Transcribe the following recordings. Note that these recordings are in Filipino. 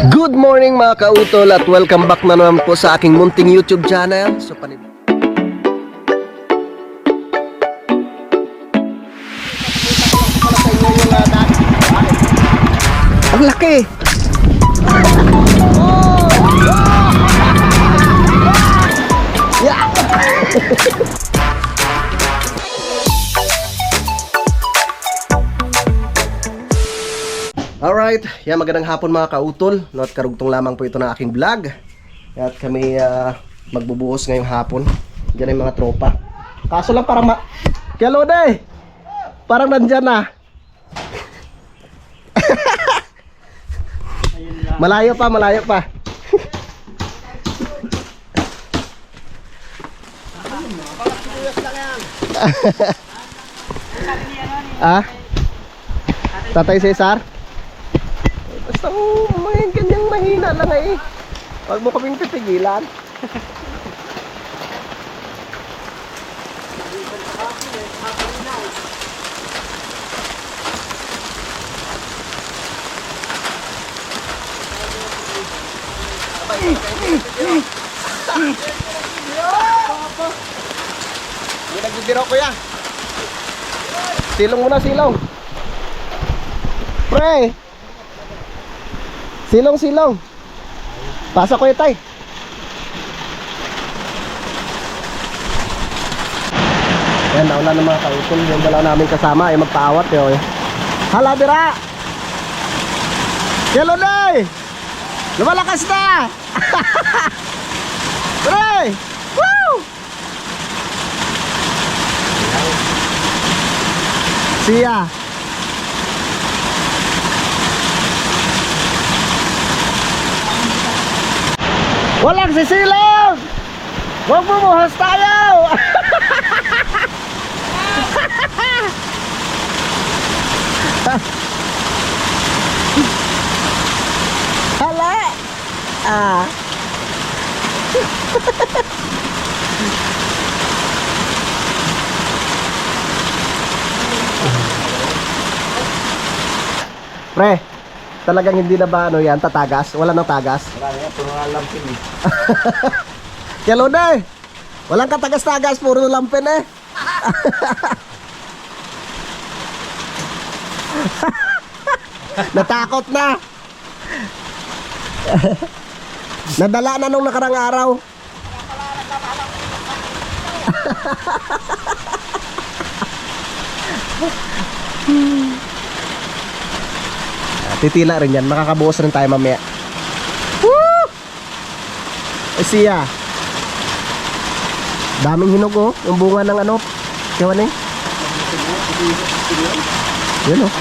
Good morning mga kautol at welcome back na naman po sa aking munting YouTube channel. So, ang laki! Yeah! Alright, yan, magandang hapon mga kautol. At karugtong lamang po ito ng aking vlog. At kami magbubuhos ngayong hapon. Diyan yung mga tropa. Kaso lang parang Kaya Lode, parang nandyan na. Malayo pa, malayo pa. Ah? Tatay Cesar? Basta may ganyang mahina lang eh. Huwag mo kaming pipigilan. Hindi nagbibiro ko yan. Silong muna, silong. Pre! Silong, silong. Pasok ko yung tay. Yan, nauna ng mga kautol. Yung dalaw namin kasama ay magpaawat yun. Hala, dira! Hello, day! Lumalakas na! Pre! Woo! Siya! Walang sisilong! Huwag bumuhos tayo! Hala! Ah! Pre, talagang hindi na ba ano yan, tatagas? Wala nang tagas? Wala yan, puro nga lampin eh. Kaya Lode, walang katagas-tagas, puro lampin eh. Natakot na. Nadala na nung nakarang araw. Titila rin yan, makakabuhos rin tayo mamaya. Woo! Siya. Daming hinog oh, yung bunga ng ano. Kiwan eh. Yun oh.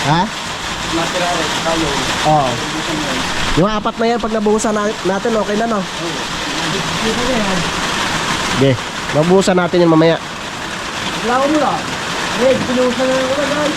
Ha? Oo. Yung apat na yan, pag nabuhusan natin, okay na no? Okay, mabuhusan natin yan mamaya. Lawa mo lang. Eh, binuhusan na ako guys.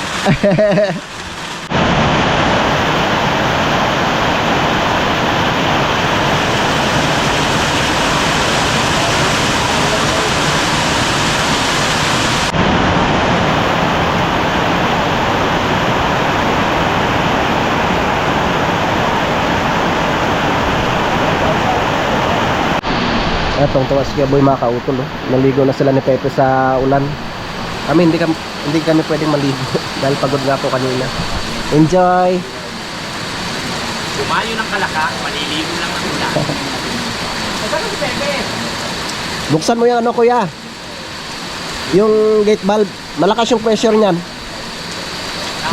Etong tuwas kaya boy mga kautol oh. Naligo na sila ni Pepe sa ulan. Kami hindi kami pwedeng maligo dahil pagod nga po kanina. Enjoy. Kumayo ng kalaka, maliligo lang ang ulan. Saan si Pepe? Buksan mo yung ano kuya. Yung gate valve, malakas yung pressure niyan.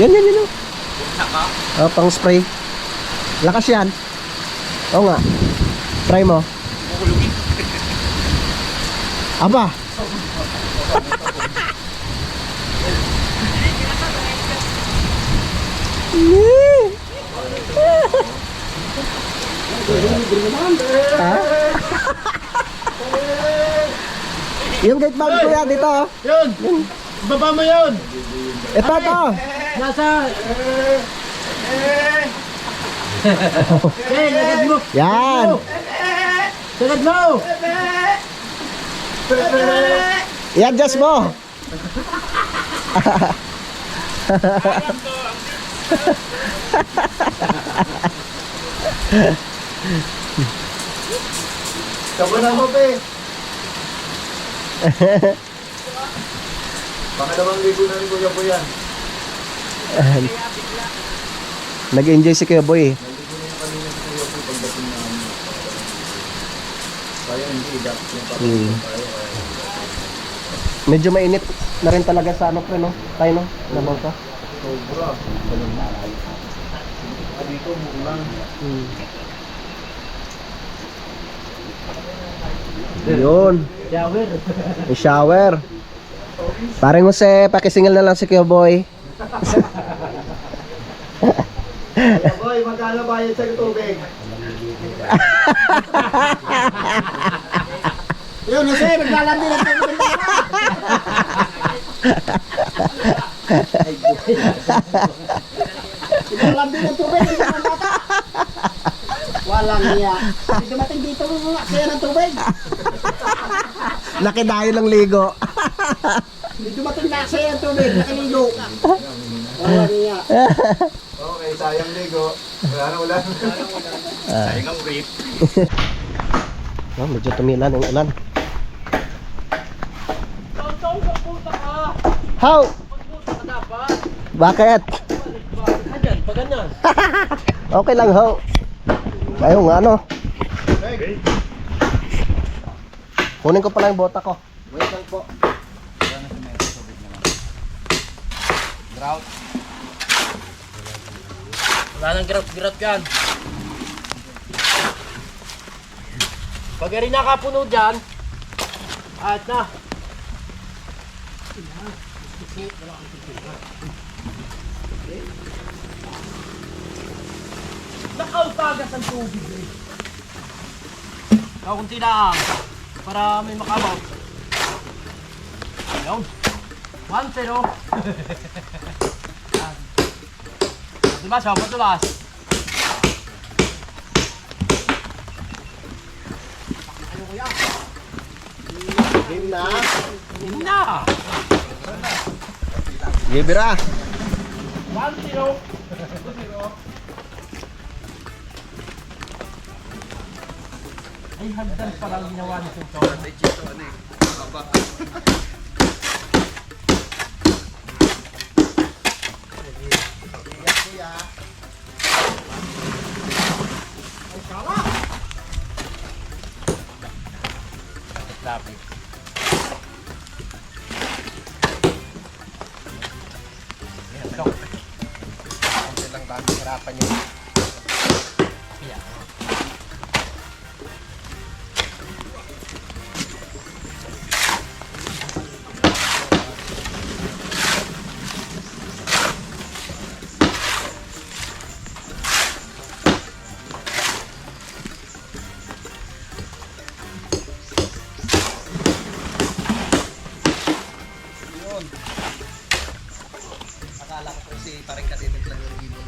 Yan. Buksan ka? Oh, pang spray. Lakas yan. Oo nga. Try mo. Kukulugin. Aba. Yung gate bag kuya dito. Oh. Yun! Baba mo yun! Ito to. Nasa... Eh, lagad mo! Yan. Lagad mo! I-adjust mo. Kabunan mo, pe. Baka naman ligo na rin kuya po yan. Nag-enjoy si Kuya Boy. Naligo na yung kanina si kuya po pagdating na ano. Kaya hindi, dapat yung Hmm. tayo. Medyo mainit na rin talaga sa ano pre no? Tayo no? Nabaw ka? Sobra. Dito, mulan. Yun. Shower! May shower. Parang Jose, pakisingil na lang si Kuya Boy. Boy, magkano bayad sa tubig? Yun, Jose! Maglalandi ng tubig! Maglalandi ng tubig! Walang niya. Hindi dumating dito mga kaya ng tubig. Nakidayo ng ligo. Hindi dumating na kaya ng tubig. Nakaligo. Walang niya. Okay, sayang ligo. Wala na ulan. Sayang ang grip. Oh, medyo tumilan ang ulan. How? Bakit? Ayan, pag ganyan. Okay lang ho. Ayaw nga ano. Kunin ko pala yung bota ko. Wait lang po. Drought. Wala nang girot-girot yan. Pag rin nakapuno dyan, at na. Nakautagas ang tubig eh. Kakunti lang. Para may makabaw. Ayun. 1-0. Diba siya, matulas? Game na. Hindi na. Gibira. 1-0. Ay, hagdan pa lang ginawa ni Sinto. Lapit. Kunti lang bago harapan nyo. Yeah. Akala ko si parang kadimit lang yung ibon.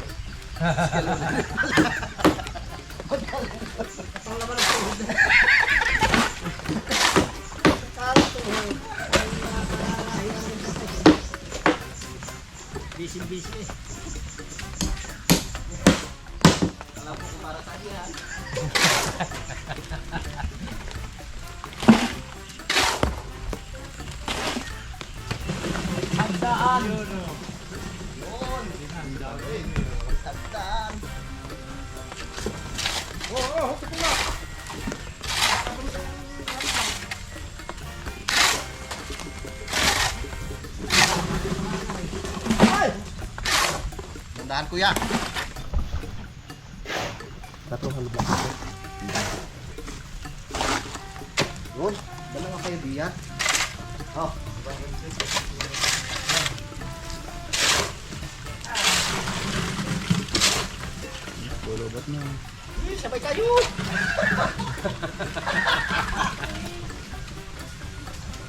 Busy eh. Alam ko para sa kanya. Hagdaan. Tagdaan. Tandaan kuya. Tatuhan ba? Yun, dalawa kayo diyan. Oh. Bulubat na. Sabay kayo.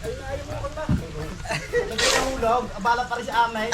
Ayun matulog, abala pa rin sa amin.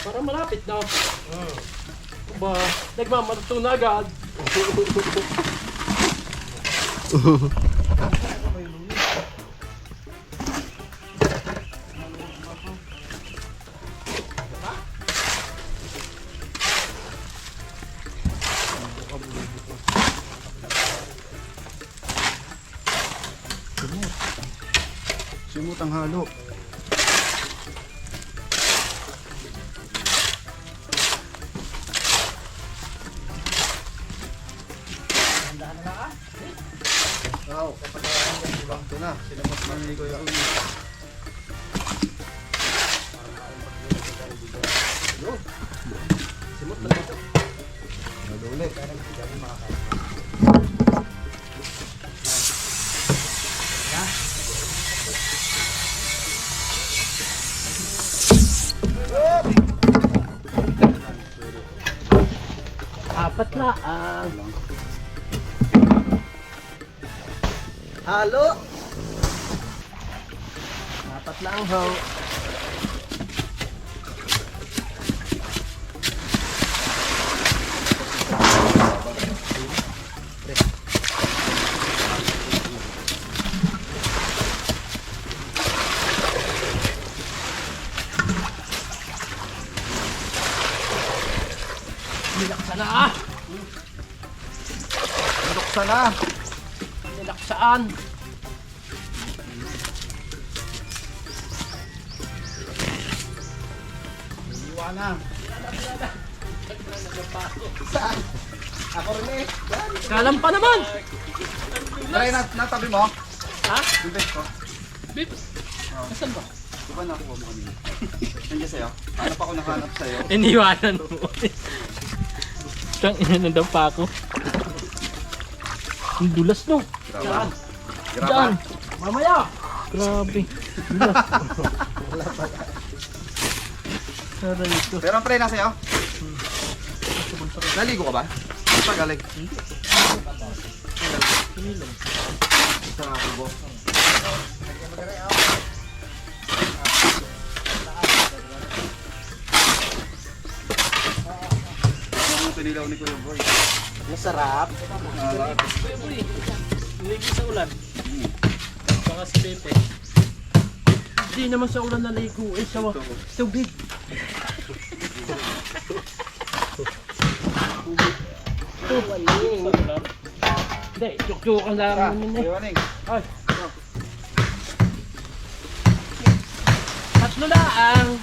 Parang malapit na. Ba, nagmamalutong na agad. Simut ang halo. Oo, ito na. Sinamot na ni Kuya Uli. Simot na dito. Naduli. Apat na. Halo. Dapat lang ho. Nilaksa na. Buksan na. Nilaksaan. Iwanan. Saan? Ako rin eh. Kalam pa naman. Try na, natabi mo. Ha? Bibet ko. Bip. Nasaan ba? Di ba nakuha mo kanina? Nandiyan sa'yo. Hanap ako nakahanap sa'yo. Iniwanan mo. Tang ina na daw pa ako. Ang dulas no. Graba. Diyan. Mamaya. Grabe. Dulas. Aray ito. Pero ang pre na sa'yo. Naligo ka ba? Ano pa galing? Isa nga ako. Ang pinilaw ni Kuya Boy. Masarap. Naligo sa ulan. Baka si Pepe. Hindi naman sa ulan naligo. Eh, sa tubig. Hindi, chuk-chukan lang namin eh. Iwaning. Ay. Tatlo na ang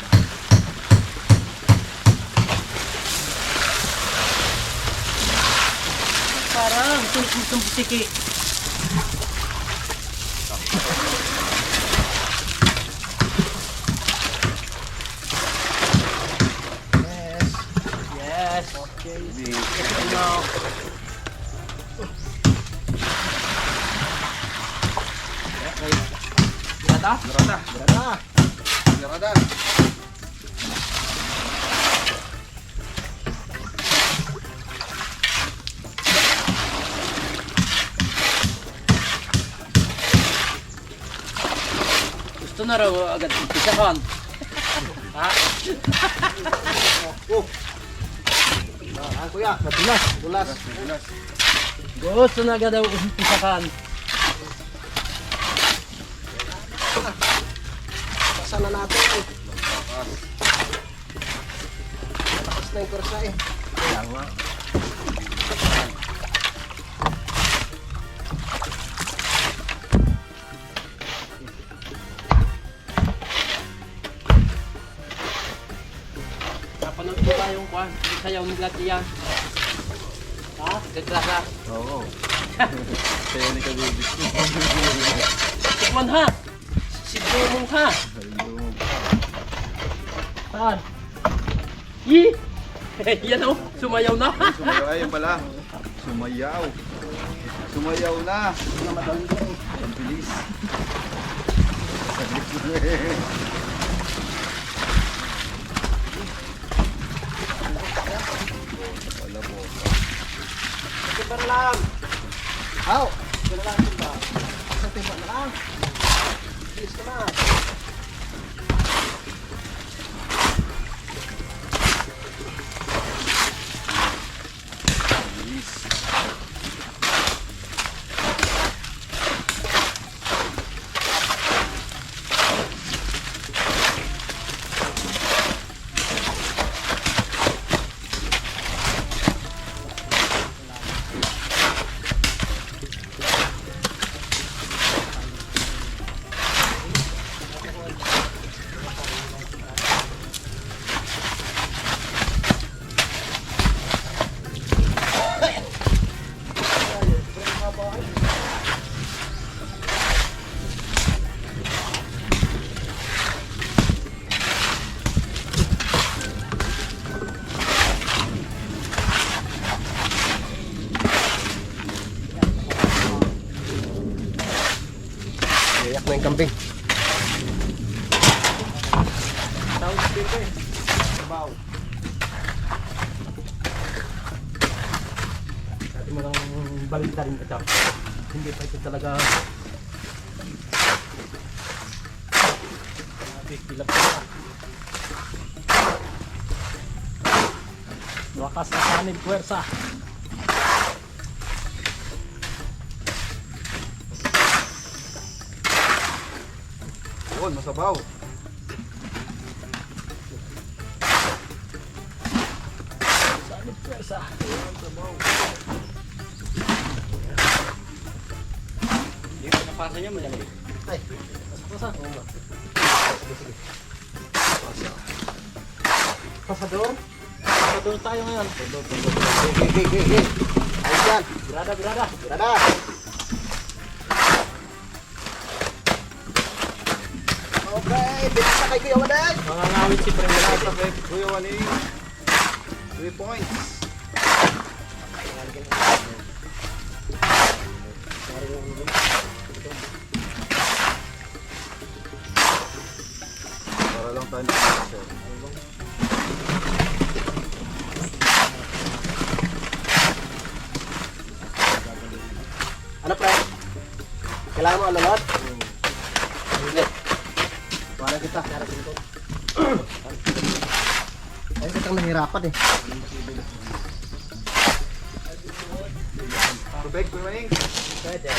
parang tumpong putiki. Yes. Okay. Now. Okay. Grata? Grada. Grada. Grada. Gusto na raw agad umpisahan. Ha? Ah, kuya, madulas. Dulas. Dulas. Gusto na agad daw umpisahan. Pasan na natin eh. Tapos na yung kursa eh. Kaya nga. Napanood ko ba yung kwan? Yung sayaw ni Latia? Ha? Gagrasa. Oo. Kaya ni Kabibis. Tikman ha! Si Dumong ha! Saan? Yi! Yan o, sumayaw na. Sumayaw, ayun pala. Sumayaw. Sumayaw na. Ang bilis. Saglit mo eh. Wala po. Timbar lang. Aw! Timbar lang, timbar. Sa timba na lang. Bilis ka na. Bilis. Iyak na yung kambing. Tawag dito eh. Sabaw. Dati mo lang balik na rin ito. Hindi pa ito talaga. Pilap ka na. Wakas na kanin puwersa. Yun, masabaw. Kanin puwersa. Hindi ko napasa niya madali. Ay, Pasa. Pasador? Pasador tayo ngayon. gig. Ayos yan. Birada, birada. Birada. Okay, bilis na kay Kuya Waday. Mga ngawit si Preng Wala Birada. sa kay Kuya Waning. 3 points. Para lang tayo nakasya. Ano pre? Kailangan mo alunod? Hindi. Wala kita. Ay, kitang nahirapan eh. Tubig, Kuya Waning. Pwede.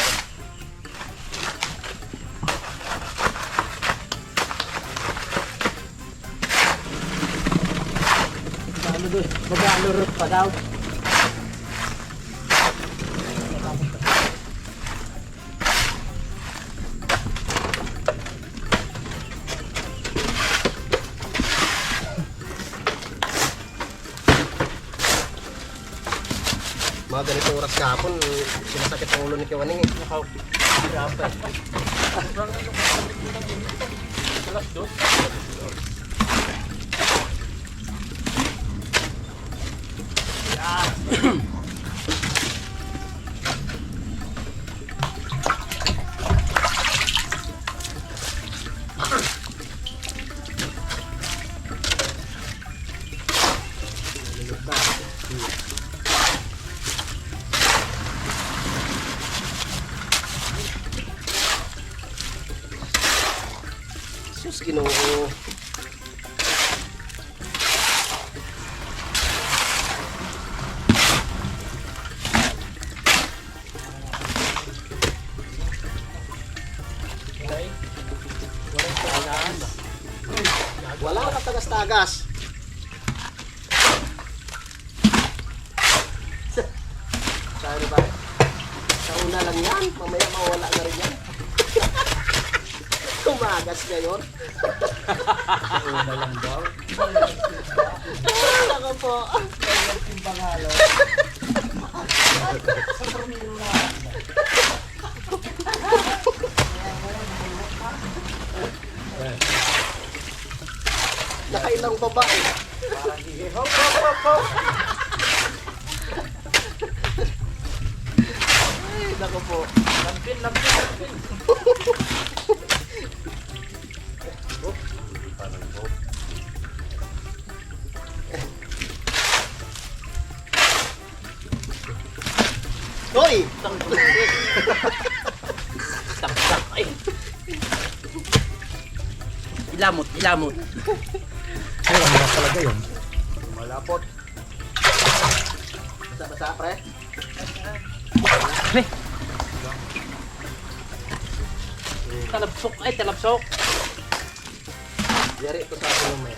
Ano doon? Mag-alurot pa daw. Mga ganitong oras kahapon, sinasakit ang ulo ni Kuya Waning eh. Grabe. Alas dos. Sus, Ginoo. Wala ka tagas-tagas. Sabi ba? Sa una lang yan, mamaya mawala na rin yan. Tumagas ngayon. Una lang daw. Ako po. Nakailang babae. Ay, nako po. Lampin, lampin, lampin. Hoy! Tak, ay. Ilamot, ilamot. Malapot. Basa-basa, pre. Pre. Talabsok, ay talabsok. Yari ito sa akin may.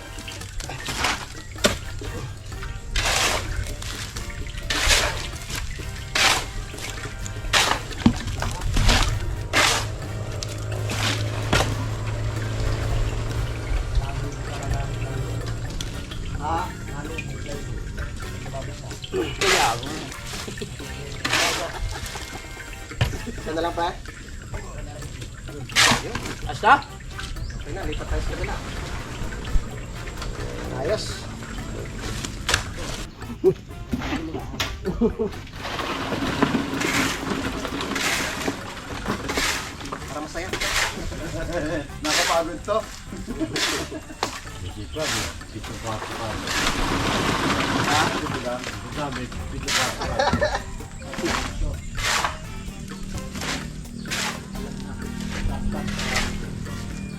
Kaya ako. Isa na lang, pre. Asta? Okay na, lipat tayo sa kabila. Ayos. Para masaya. Nakapagod to.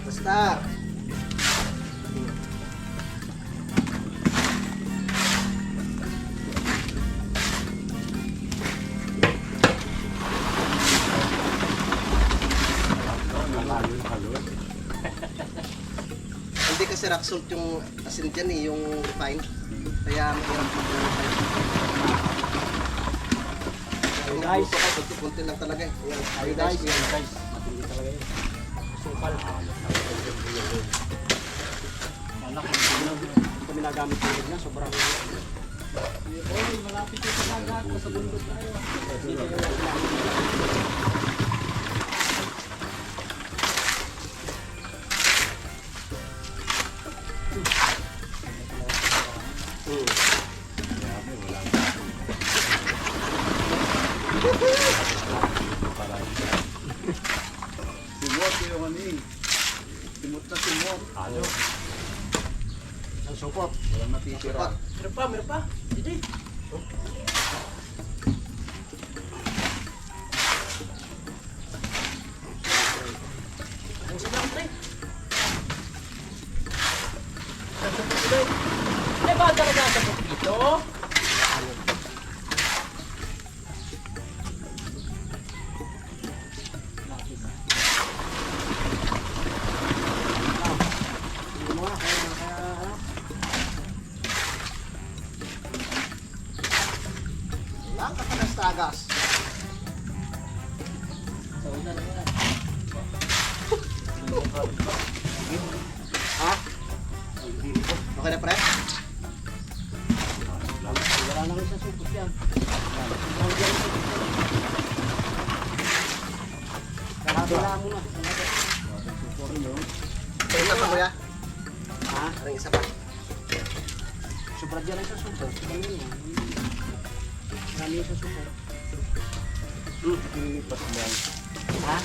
Basta. Hindi kasi rock salt yung asin dyan eh, yung refined. Kaya mahirap yung guys, kunti lang talaga eh. Yung guys, Matindi talaga yun. Sukal. Anak, kami nagamit tulog na, sobrang... Oy, malapit yung panagat, nasa bundok tayo. Hindi kayo Simot yung ano eh. Simot na simot. Ano? ang supot. Walang natitira. Meron pa. Hindi. Ang silang pre. Eh, ba talaga sa dito? Lang katagas tagas. Ha? Okay na pre? Wala na rin sa supot yan. Kakabila mo na. Yung isa pa kuya? Ha? Anong isa pa? Sobra dyan lang sa supot. Ganun yan. Marami sa supot. Ilipas lang. Ha?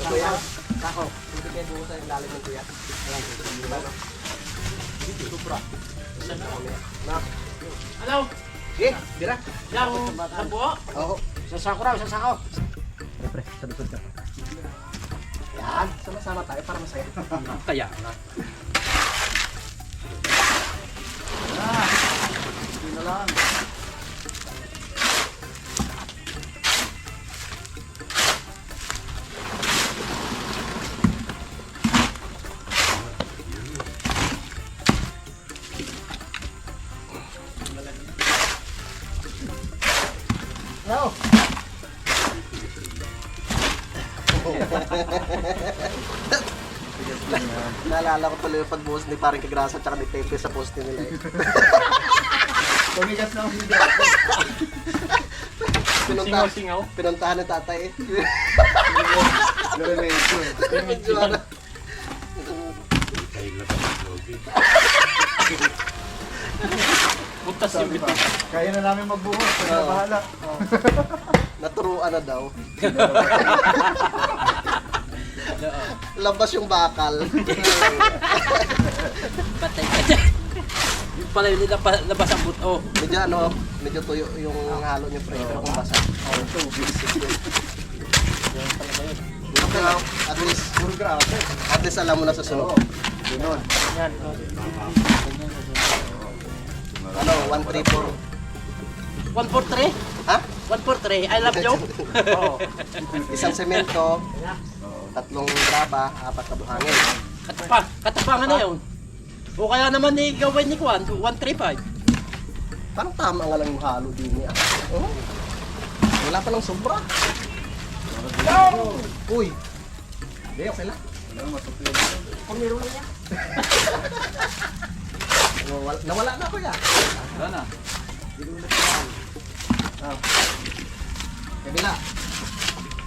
Kuya? Kako. Hindi kayo buo sa ilalim ng kuya. Diba no? Supra. Na. Hello? Sige, bira. Lang po? Oo. Sasako raw, sasako. Pre, sa likod ka. Yan, sama-sama tayo para masaya. Kaya nga. Hindi na lang. No. Naalala ko tuloy yung pagbuhos ni Paring Kagrasa tsaka ni Pepe sa poste nila eh. Tumigas na ako dito. Singaw-singaw. Pinuntahan ng tatay eh. Diretso. Medyo ano. Butas yung Sabi pa, bito. kaya na namin magbuhos. Kaya na Oo. bahala. Naturuan na daw. Labas yung bakal. Patay ka dyan. Yung pala yung labas ang buto. Medyo ano, medyo tuyo yung halo niyo pre. Pero kung basa. Okay lang. Puro grabe. At least alam mo na sa sunod. Ganon. Yan. Ano, 134. 143? Ha? 143, I love you. Oo. Isang semento, tatlong graba, 4 na buhangin. Katapangan na yun. O kaya naman ni gawin ni Kwan, 135. Parang tama nga lang yung halo din niya. Oh. Wala pa lang sobra. Uy! Hindi, okay lang. Kung meron lang yan. Nawala na ko yan. Wala na. Ah. Kabila.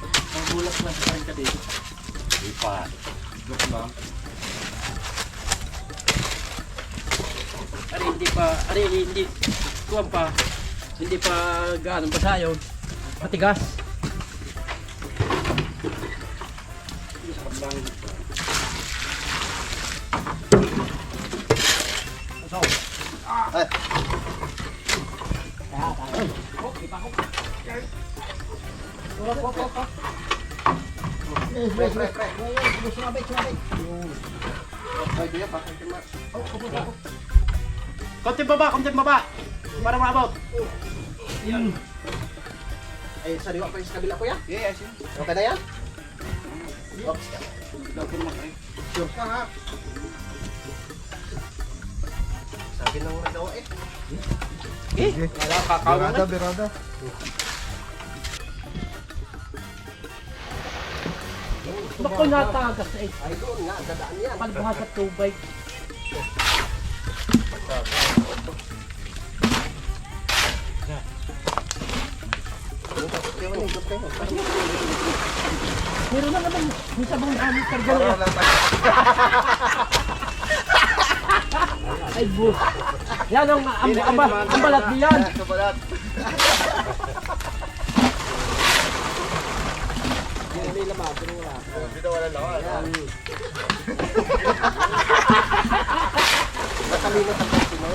Ang bulas na sa rin ka dito. Joke lang. Hindi, kuwan pa. Hindi pa gaano basa yun. Matigas. Ay. Pre. Ay, di yan, bakit yung Konti baba. Para maabot. Ay, sariwa pa yung sa kabila ko yan. Yeah, yes. Okay na yan? Oops. Sure ka ha? Sabi nang nagawa eh. Wala kakao na. Berada. Bako natagas eh. Ay, doon nga, dadaan yan. Pagbuhat sa tubig. Meron na naman. May sabang gamit karga na. Ay bus. Yan ang balat diyan. Sa balat. Dito wala lawan. Nakalimot ang kasi mo.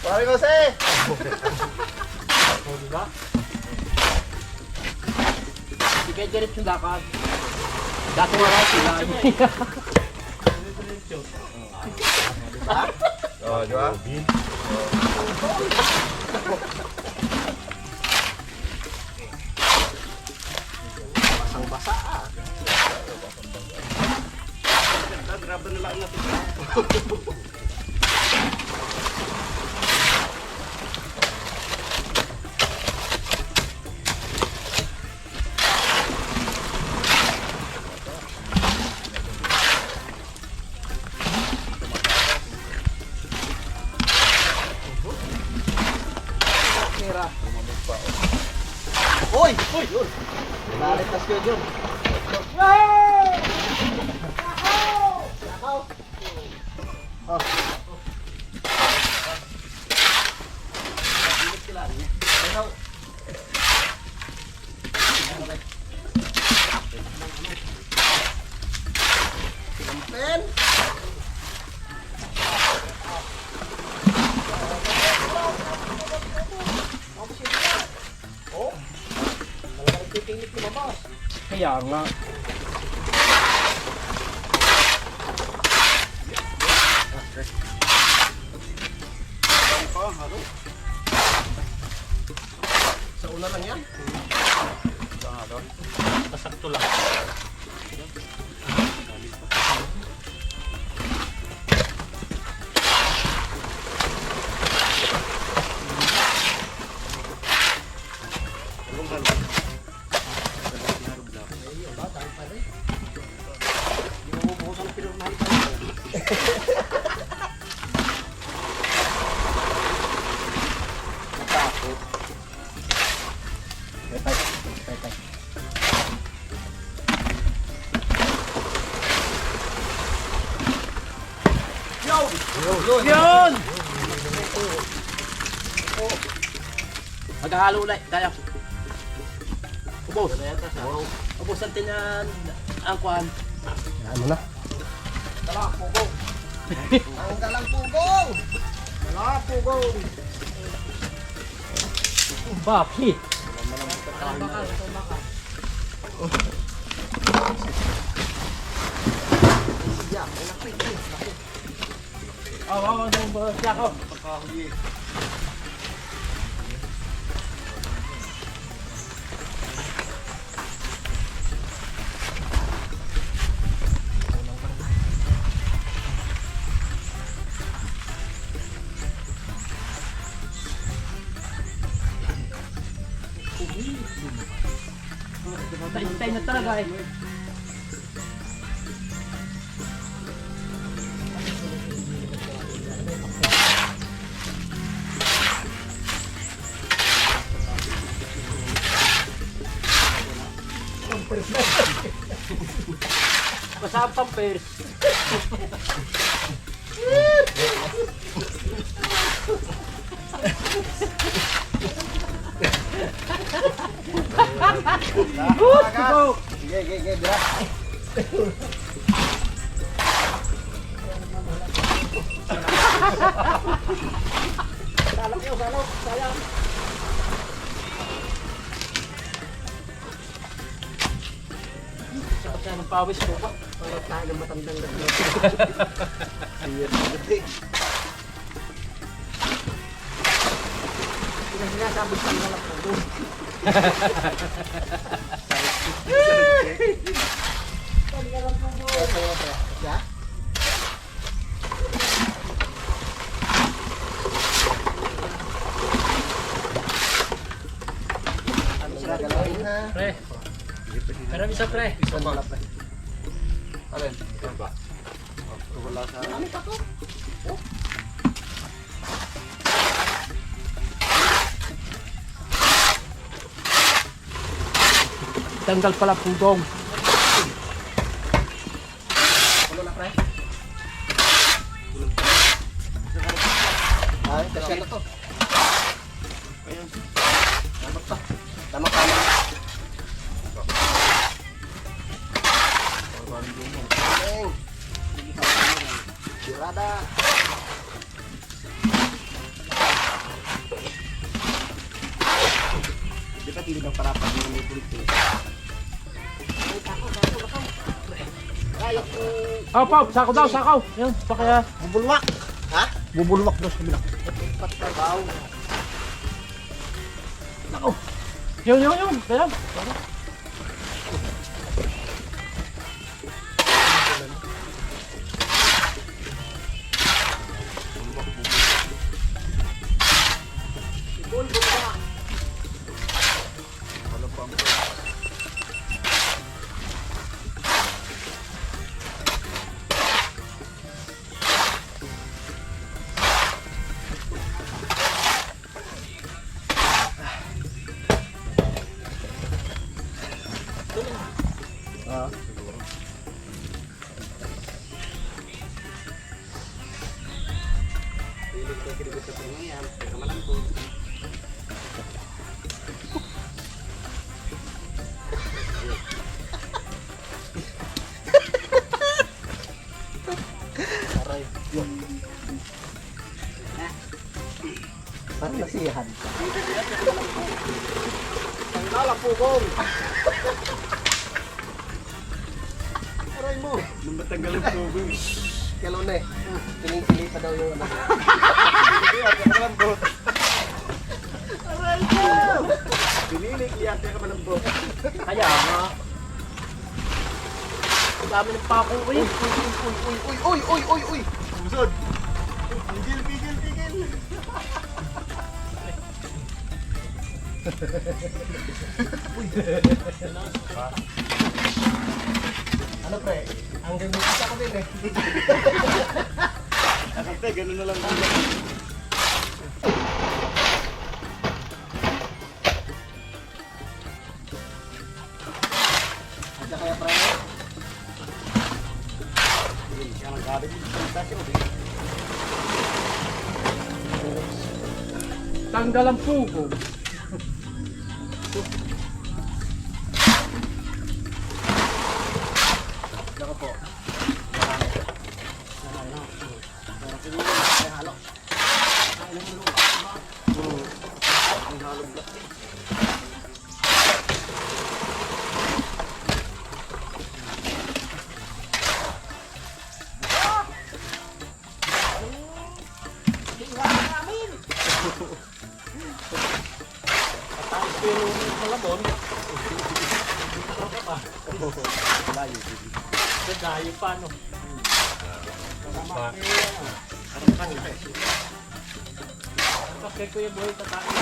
Pare Jose! Diba? Hindi kayo diretso lakad. Dati nga raw sila. Oh, di ba? Basang basa ah. Uy! Uy! Galit na siya dyan. Oh. Ben! Kaya nga. Sa una lang yan. Masakto lang. Yun! Maghahalo ulit. Kaya. Ubos. Ubos ang tinan. Ang kwan. Yan mo na. Ang dalang pugong! Wala, pugong! Bakit? Hintay na talaga eh. Basta ang pampers. Go! Sige, bira. Salok yun, salok. Sayang. Sakit siya ng pawis ko pa. Parang tayo ng matandang ganda. Sinasabi sa mga lang pugong. Pre. Pero bisa pre. Alin? Ano ba? Wala sa... Tanggal pala pugong. Ay, kasi na to. Dapat pa. Tama-tama. Sirada. Di ba hindi ng parapan ng nipulito? Oh, Pop, sako daw, sako. Yun, pa kaya. Bubulwak! Ha? Bubulwak daw sa kabila. Yun. Kaya. Parang nasiyahan ka. Ang dalang pugong! Aray mo! Nung matanggal ang tubig. Kalo na eh. Piling-pili pa daw yung ano. Aray mo! Pinilig yan, kaya ka malambot. Kaya nga. Ang dami ng pako ko yun. Uy! Musod! Pigil! Ano pre? Ang gagawin ko din eh. Nakante, ganun na lang. Ada kaya pre? Kaya nang galing yung salita siya. Tanggal ang pugo. Laka po. Dayo pa no. Okay, Kuya Boy, tatakin.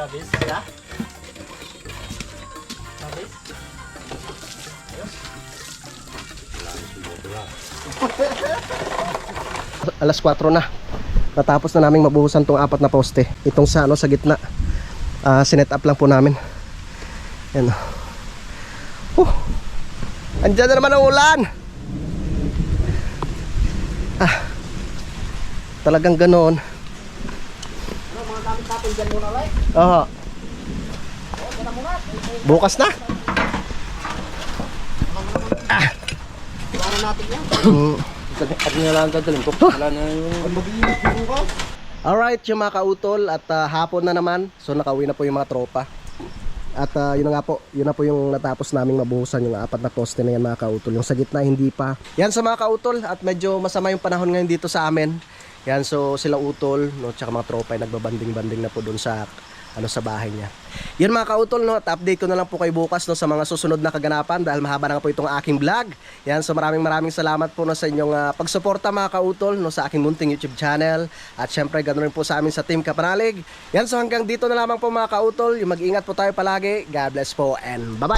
Labis, ya? Labis? Alas 4 na. Natapos na naming mabuhusan tong 4 na poste. Itong sa sa gitna. Sinet up lang po namin. Yan. Andiyan na naman ang ulan. Talagang ganoon. Mga gamit natin dyan muna, like. Oo. Bukas na. Para natin yan. At nga lang dadalhin ko. Wala na yung... Alright, yung mga kautol at hapon na naman. So nakauwi na po yung mga tropa. At yun na nga po, yun na po yung natapos naming mabuhusan yung 4 na poste na yan mga kautol. Yung sa gitna hindi pa. Yan sa mga kautol at medyo masama yung panahon ngayon dito sa amin. Yan, so sila utol, no, tsaka mga tropa ay nagbabanding-banding na po doon sa sa bahay niya. Yan mga kautol, no, at update ko na lang po kayo bukas, no, sa mga susunod na kaganapan dahil mahaba na nga po itong aking vlog. Yan, so maraming salamat po, no, sa inyong pagsuporta mga kautol, no, sa aking munting YouTube channel. At syempre ganoon rin po sa amin sa Team Kapanalig. Yan, so hanggang dito na lamang po mga kautol. Mag-ingat po tayo palagi. God bless po and bye-bye.